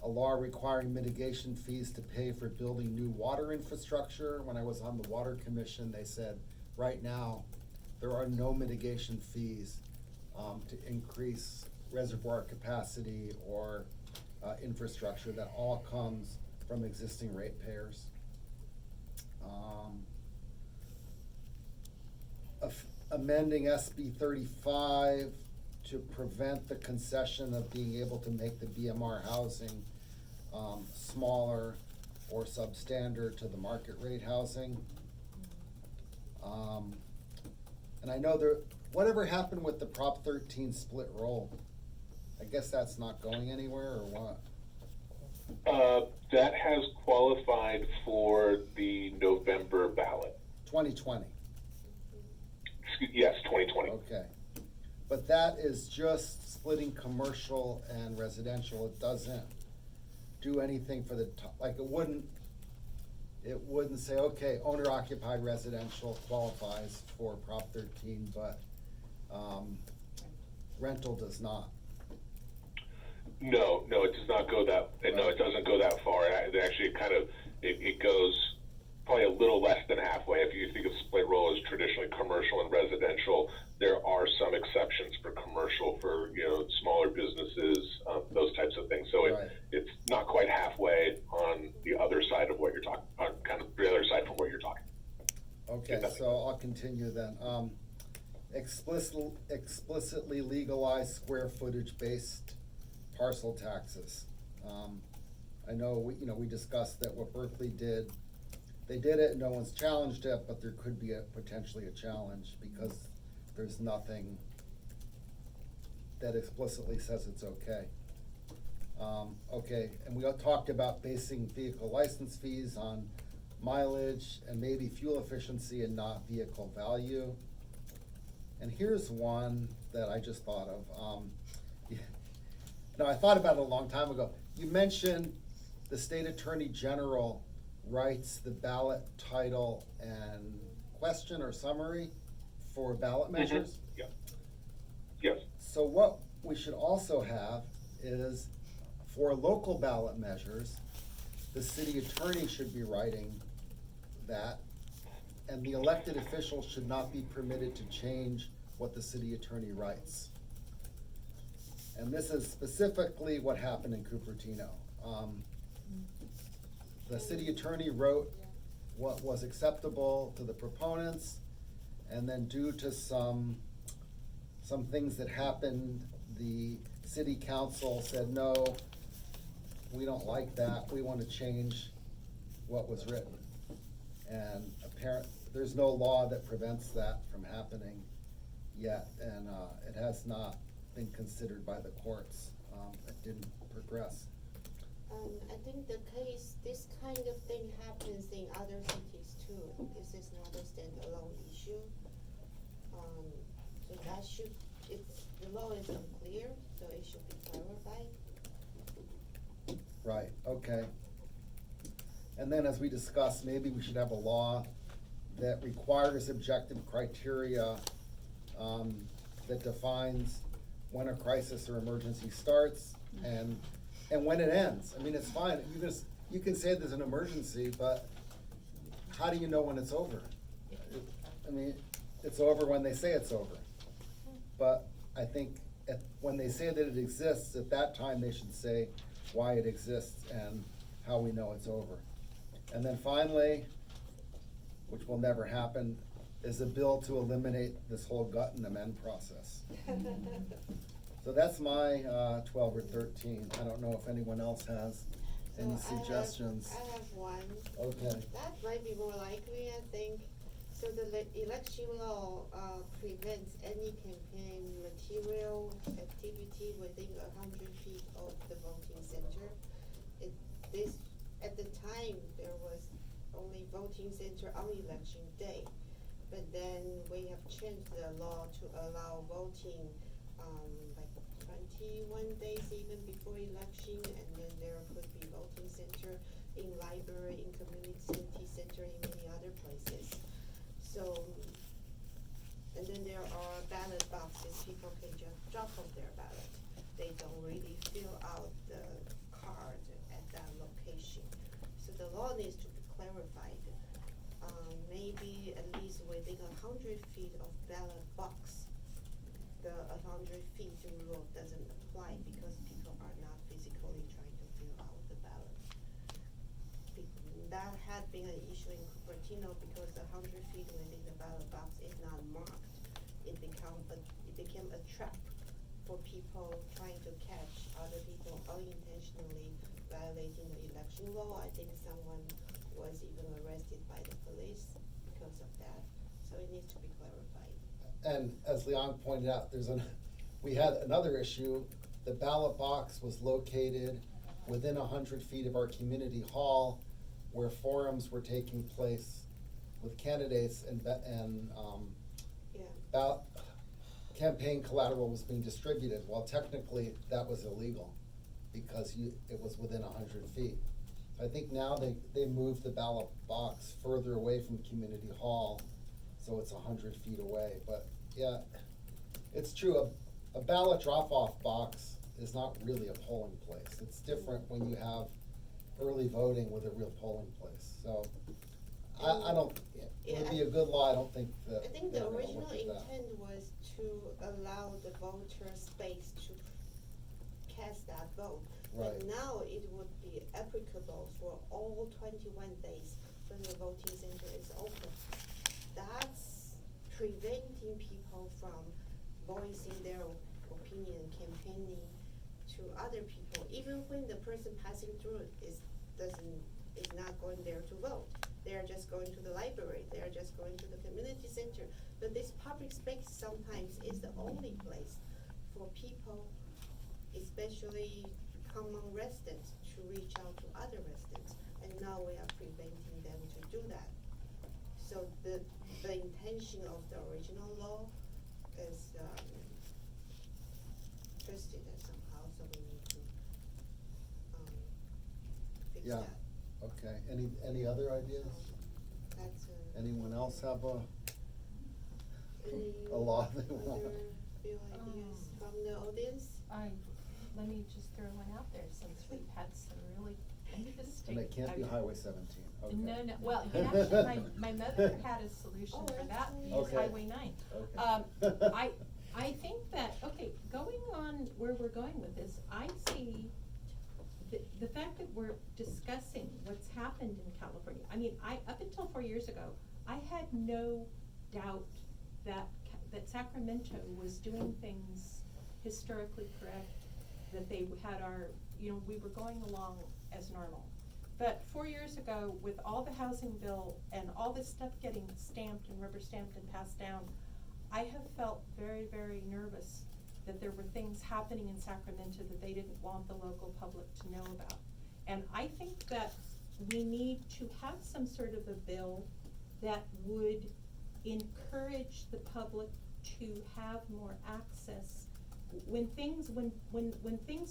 a law requiring mitigation fees to pay for building new water infrastructure. When I was on the Water Commission, they said, right now, there are no mitigation fees to increase reservoir capacity or infrastructure. That all comes from existing ratepayers. Amending SB 35 to prevent the concession of being able to make the BMR housing smaller or substandard to the market rate housing. And I know whatever happened with the Prop 13 split roll? I guess that's not going anywhere, or what? That has qualified for the November ballot. 2020. Yes, 2020. Okay. But that is just splitting commercial and residential. It doesn't do anything for the, like, it wouldn't say, okay, owner occupied residential qualifies for Prop 13, but rental does not. No, it does not go that, no, it doesn't go that far. It actually it goes probably a little less than halfway. If you think of split roll as traditionally commercial and residential, there are some exceptions for commercial, for, smaller businesses, those types of things. So it's not quite halfway on the other side of what you're talking, on kind of the other side from what you're talking. Okay, so I'll continue then. Explicitly legalize square footage based parcel taxes. I know we discussed that what Berkeley did. They did it, no one's challenged it, but there could be potentially a challenge because there's nothing that explicitly says it's okay. Okay, and we all talked about basing vehicle license fees on mileage and maybe fuel efficiency and not vehicle value. And here's one that I just thought of. I thought about it a long time ago. You mentioned the state attorney general writes the ballot title and question or summary for ballot measures. Yeah. Yes. So what we should also have is, for local ballot measures, the city attorney should be writing that, and the elected officials should not be permitted to change what the city attorney writes. And this is specifically what happened in Cupertino. The city attorney wrote what was acceptable to the proponents, and then due to some things that happened, the city council said, no, we don't like that, we want to change what was written. And there's no law that prevents that from happening yet, and it has not been considered by the courts. It didn't progress. I think this kind of thing happens in other cities too. This is not a standalone issue. So the law is unclear, so it should be clarified. Right, okay. And then, as we discussed, maybe we should have a law that requires objective criteria that defines when a crisis or emergency starts and when it ends. I mean, it's fine. You can say there's an emergency, but how do you know when it's over? I mean, it's over when they say it's over. But I think when they say that it exists, at that time they should say why it exists and how we know it's over. And then finally, which will never happen, is a bill to eliminate this whole gut and amend process. So that's my 12 or 13. I don't know if anyone else has any suggestions. I have one. Okay. That might be more likely, I think. So the election law prevents any campaign material activity within 100 feet of the voting center. At the time, there was only voting center on election day, but then we have changed the law to allow voting like 21 days even before election, and then there could be voting center in library, in community center, in many other places. So, and then there are ballot boxes people can just drop off their ballot. They don't really fill out the card that had been an issue in Cupertino because the 100 feet within the ballot box is not marked. It became a trap for people trying to catch other people unintentionally violating the election law. I think someone was even arrested by the police because of that. So it needs to be clarified. And as Leon pointed out, we had another issue. The ballot box was located within 100 feet of our community hall where forums were taking place with candidates and Yeah. Campaign collateral was being distributed. Well, technically, that was illegal because it was within 100 feet. I think now they moved the ballot box further away from community hall, so it's 100 feet away. But yeah, it's true, a ballot drop-off box is not really a polling place. It's different when you have early voting with a real polling place. So I don't, it would be a good law. I don't think that. I think they're the gonna original look at that. intent was to allow the voter space to cast that vote. Right. But now it would be applicable for all 21 days when the voting center is open. That's preventing people from voicing their opinion, campaigning to other people, even when the person passing through is not going there to vote. They are just going to the library, they are just going to the community center. But this public space sometimes is the only place for people, especially common residents, to reach out to other residents. And now we are preventing them to do that. So the intention of the original law is twisted somehow, so we need to fix Yeah. that. Okay, any other ideas? That's Anyone else have any a law they want? other few ideas from the audience? Let me just throw one out there, since we've had some really interesting. And it can't be Highway 17, okay. No, well, actually, my mother had a solution Oh, for that, actually. use Okay. Highway 9. Okay. I think that, okay, going on where we're going with this, I see the fact that we're discussing what's happened in California. I mean, up until 4 years ago, I had no doubt that Sacramento was doing things historically correct, that they had we were going along as normal. But 4 years ago, with all the housing bill and all this stuff getting stamped and rubber stamped and passed down, I have felt very, very nervous that there were things happening in Sacramento that they didn't want the local public to know about. And I think that we need to have some sort of a bill that would encourage the public to have more access. When things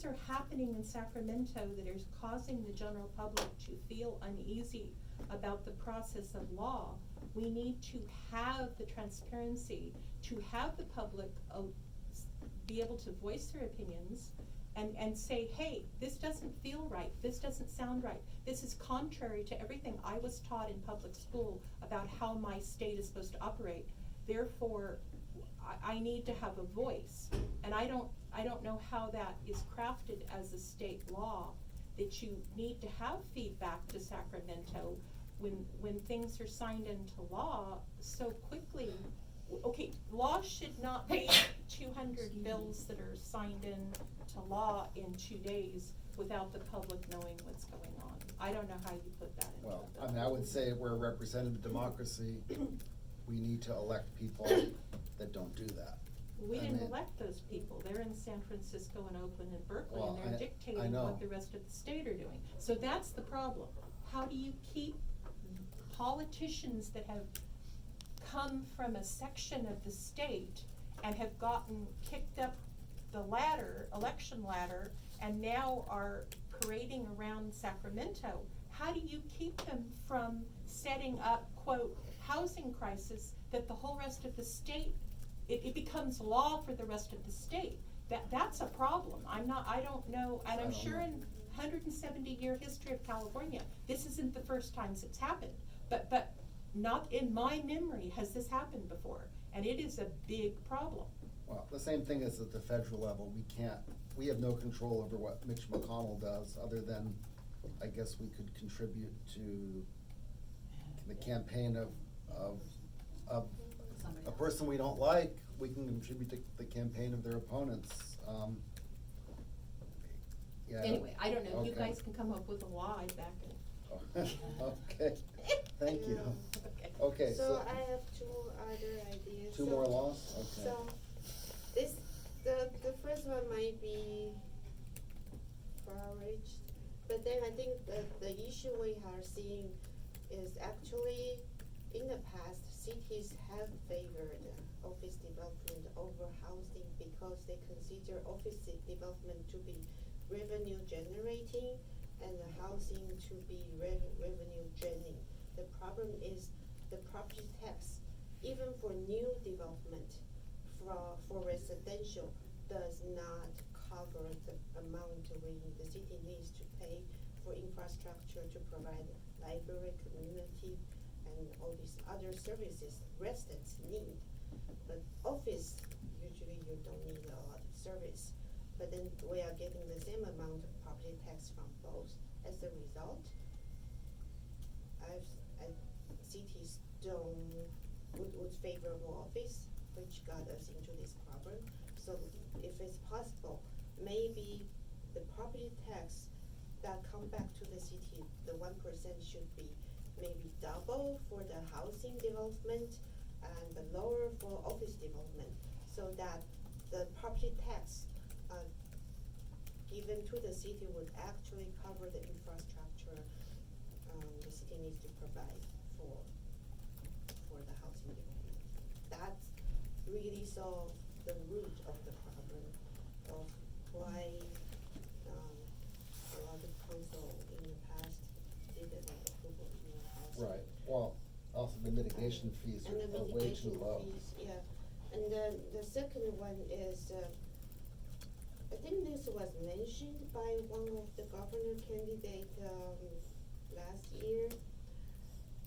are happening in Sacramento that is causing the general public to feel uneasy about the process of law, we need to have the transparency to have the public be able to voice their opinions and say, hey, this doesn't feel right, this doesn't sound right, this is contrary to everything I was taught in public school about how my state is supposed to operate. Therefore, I need to have a voice, and I don't know how that is crafted as a state law, that you need to have feedback to Sacramento when things are signed into law so quickly. Okay, law should not be 200 bills that are signed into law in 2 days without the public knowing what's going on. I don't know how you put that into Well, a bill. I mean, I would say we're a representative democracy. We need to elect people that don't do that. We I didn't mean- elect those people. They're in San Francisco and Oakland and Berkeley, Well, and they're I dictating know. what the rest of the state are doing. So that's the problem. How do you keep politicians that have come from a section of the state and have gotten kicked up the election ladder, and now are parading around Sacramento? How do you keep them from setting up, quote, housing crisis that the whole rest of the state, it becomes law for the rest of the state? That's a problem. I don't know, and I I'm don't sure know. in 170-year history of California, this isn't the first time it's happened. But not in my memory has this happened before, and it is a big problem. Well, the same thing is at the federal level. We have no control over what Mitch McConnell does, other than I guess we could contribute to the campaign of Somebody a else. person we don't like, we can contribute to the campaign of their opponents. Yeah. Anyway, I don't know, you Okay. guys can come up with a law, I'd back it. Okay, thank you. Okay. Okay, So so, I have two other ideas. two So- more laws? Okay. So, the first one might be far-reached, but then I think the issue we are seeing is actually, in the past, cities have favored office development over housing because they consider office development to be revenue generating and the housing to be revenue draining. The problem is the property tax, even for new development, for residential, does not cover the amount the city needs to pay for infrastructure to provide library, community, and all these other services residents need. But office, usually you don't need a lot of service, but then we are getting the same amount of property tax from both. As a result, cities would favor more office, which got us into this problem. So if it's possible, maybe the property tax that come back to the city, the 1% should be maybe double for the housing development and the lower for office development, so that the property tax given to the city would actually cover the infrastructure the city needs to provide for the housing development. That's really solve the root of the problem of why a lot of council in the past didn't approve of new housing. Right, well, also the mitigation fees And the are way too mitigation low. fees, yeah. And then the second one is, I think this was mentioned by one of the governor candidate, last year.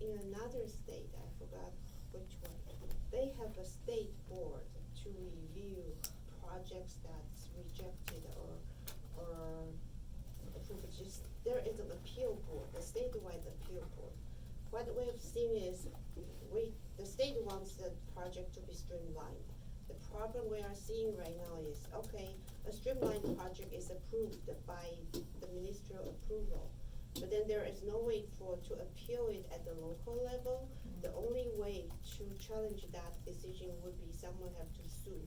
In another state, I forgot which one, they have a state board to review projects that's rejected or approved. Just, there is an appeal board, a statewide appeal board. What we've seen is, the state wants the project to be streamlined. The problem we are seeing right now is, okay, a streamlined project is approved by the ministerial approval, but then there is no way to appeal it at the local level. The only way to challenge that decision would be someone have to sue.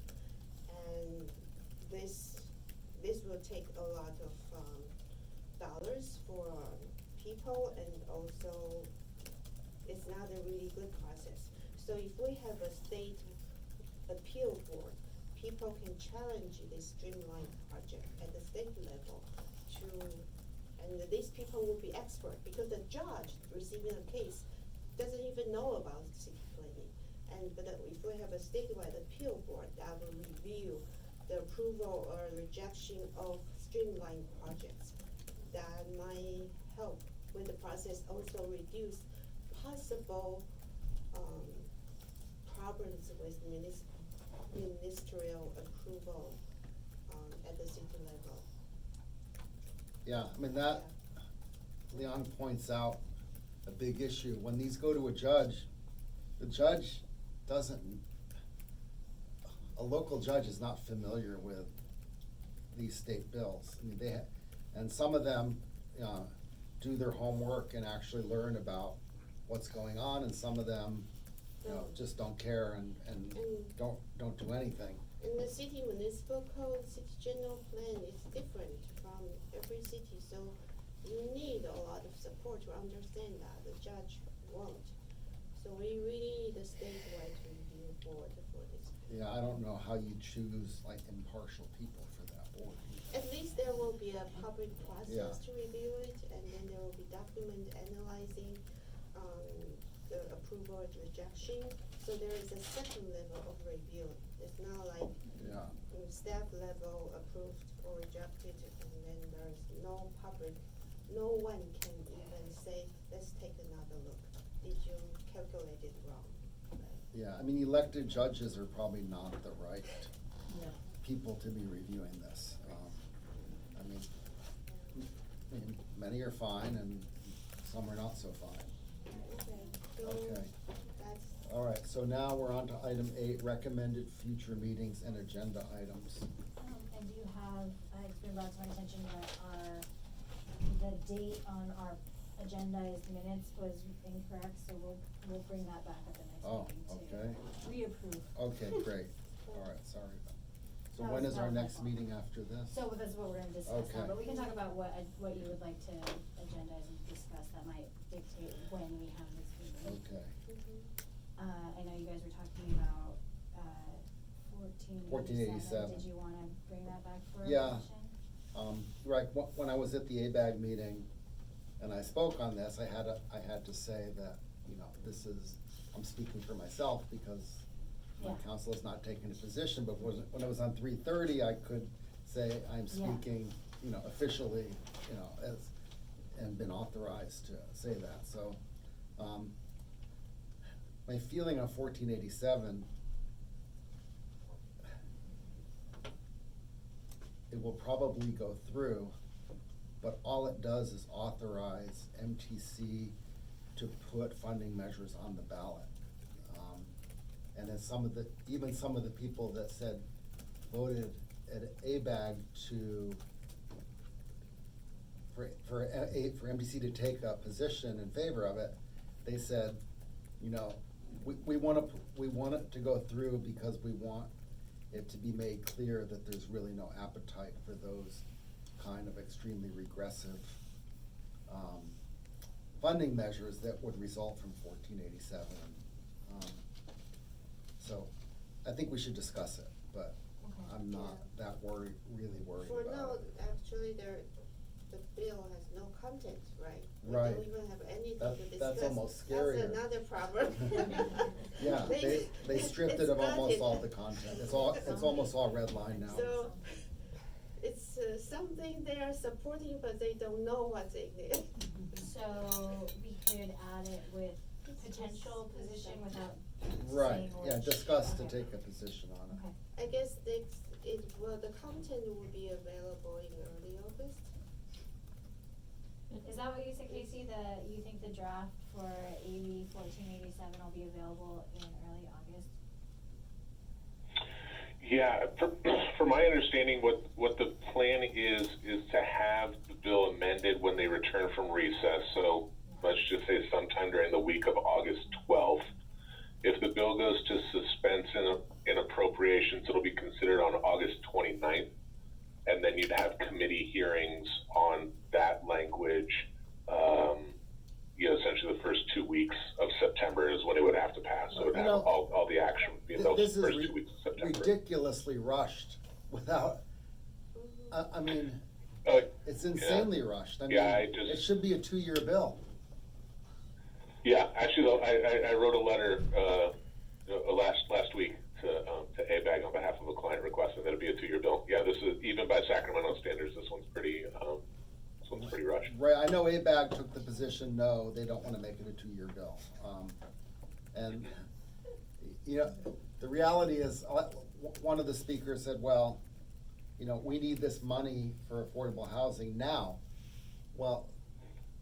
And this will take a lot of, dollars for people, and also it's not a really good process. So if we have a state appeal board, people can challenge this streamlined project at the state level and these people will be expert, because the judge receiving a case doesn't even know about city planning. But if we have a statewide appeal board that will review the approval or rejection of streamlined projects, that might help with the process, also reduce possible problems with ministerial approval at the city level. Yeah, I mean, that, Leon points out a big issue. When these go to a judge, the judge doesn't, a local judge is not familiar with these state bills. I mean, and some of them, do their homework and actually learn about what's going on, and some of them, just don't care and don't do anything. And the city municipal code, city general plan is different from every city, so you need a lot of support to understand that. The judge won't. So we really need a statewide review board for this. Yeah, I don't know how you choose like impartial people for that board. At least there will be a public Yeah. process to review it, and then there will be document analyzing, the approval or rejection. So there is a second level of review. It's not like Yeah. staff level approved or rejected, and then there's no public, no one can even say, let's take another look. Did you calculate it wrong? Yeah, I mean, elected judges are probably not the right No. people to be reviewing this. I mean, many are fine and some are not so fine. Okay, so Okay. that's, All right, so now we're on to item 8, recommended future meetings and agenda items. I do have, it's been brought to my attention that the date on our agenda is minutes was incorrect, so we'll bring that back at the next Oh, meeting to okay. reapprove. Okay, great. All right, sorry. So That when was is our not my next fault. meeting after this? So that's what we're gonna discuss Okay. now, but we can talk about what you would like to agendize and discuss, that might dictate when we have this meeting. Okay. mhm. I know you guys were talking about, 1487, 1487. did you wanna bring that back for a Yeah. motion? Right, when I was at the ABAG meeting and I spoke on this, I had to say that, you know, this is, I'm speaking for myself because my Yeah. counsel has not taken a position, but when it was on 3:30, I could say I'm Yeah. speaking, you know, officially, you know, and been authorized to say that, so, my feeling on 1487, it will probably go through, but all it does is authorize MTC to put funding measures on the ballot. And then even some of the people that said, voted at ABAG for MTC to take a position in favor of it, they said, you know, we want it to go through because we want it to be made clear that there's really no appetite for those kind of extremely regressive funding measures that would result from 1487. So I think we should discuss it, but Okay. I'm not that really worried For about now, it. actually, the bill has no content, right? Right. We don't even have anything That- to discuss. that's almost scarier. That's another problem. Yeah, they stripped it of almost all the content. It's almost all red line now. So, it's something they are supporting, but they don't know what's in it. So we could add it with potential position without Right, saying yeah, which. discuss to Okay. take a position on it. Okay. I guess the content will be available in early August. Is that what you said, Casey, that you think the draft for AB 1487 will be available in early August? Yeah, from my understanding, what the plan is to have the bill amended when they return from recess. So let's just say sometime during the week of August 12th. If the bill goes to suspense in appropriations, it'll be considered on August 29th. And then you'd have committee hearings on that language. You know, essentially the first 2 weeks of September is when it would have to pass. So it would You have know, all the action would be in those This is first 2 weeks of September. ridiculously rushed without, Mm-hmm. I mean, Uh, it's insanely rushed. I mean, Yeah, it should be a 2-year bill. Yeah, actually, though, I wrote a letter last week to ABAG on behalf of a client requesting that it be a 2-year bill. Yeah, this is, even by Sacramento standards, this one's pretty rushed. Right, I know ABAG took the position, no, they don't wanna make it a 2-year bill. And, you know, the reality is, one of the speakers said, well, you know, we need this money for affordable housing now. Well,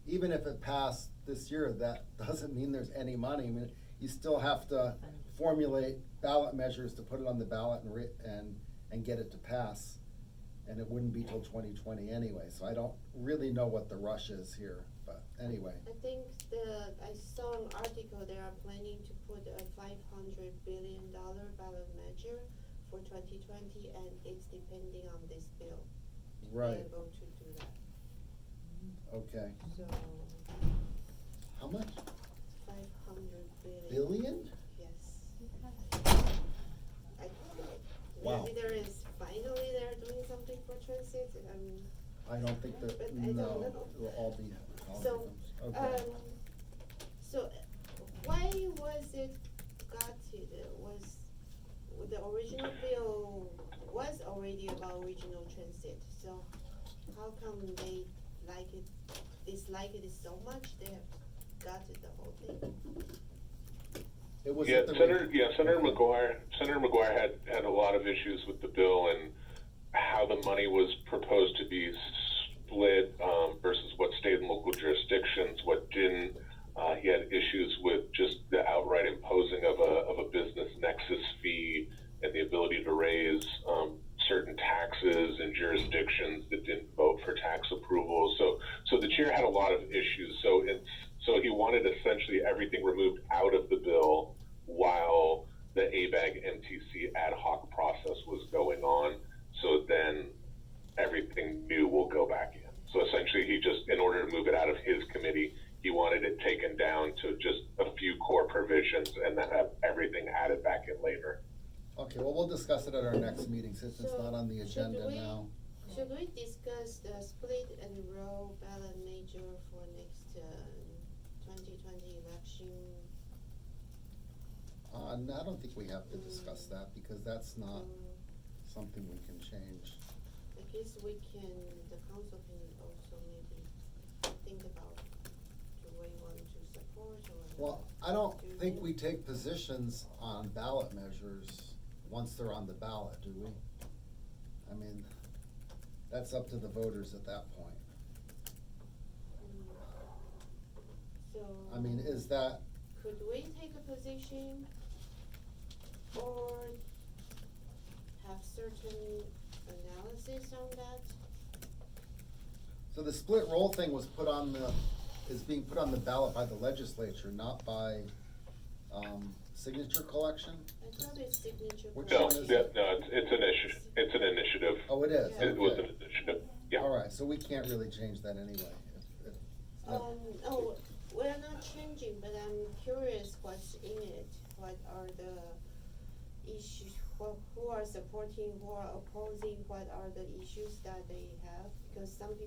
even if it passed this year, that doesn't mean there's any money. I mean, you still have to formulate ballot measures to put it on the ballot and get it to pass. And it wouldn't be till 2020 anyway, so I don't really know what the rush is here, but anyway. I think I saw an article, they are planning to put a $500 billion ballot measure for 2020, and it's depending on this bill. Right, They're going to do that, okay. so How much? 500 billion. Billion? Yes. Wow. Maybe finally they're doing something for transit, I don't think But that, I don't no, know. it will all be, So, okay. So, why was it gutted? Was, the original bill was already about regional transit, so how come they dislike it so much, they have gutted the whole thing? It was Yeah, at the. Senator McGuire had a lot of issues with the bill and how the money was proposed to be split versus what stayed chair had a lot of issues. So he wanted essentially everything removed out of the bill while the ABAG MTC ad hoc process was going on. So then everything new will go back in. So essentially, he just, in order to move it out of his committee, he wanted it taken down to just a few core provisions and then have everything added back in later. Okay, well, we'll discuss it at our next meeting since it's not on the agenda now. Should we discuss the split and roll ballot measure for next, 2020 election? No, I don't think we have to discuss that because that's not Um, something we can change. I guess we can, the council can also maybe think about, do we want to support or? Well, I don't Do you think we take positions on ballot measures once they're on the ballot, do we? I mean, that's up to the voters at that point. So. I mean, is that, Could we take a position or have certain analysis on that? so the split roll thing was put on the, is being put on the ballot by the legislature, not by, signature collection? I thought it's signature. Which No, one is yeah, it? no, it's an issue. It's an initiative. Oh, it is, Yeah. It was an okay. initiative. Yeah. All right, so we can't really change that anyway. If Oh, we're not changing, but I'm curious what's in it. What are the issues, who are supporting, who are opposing, what are the issues that they have? Because some people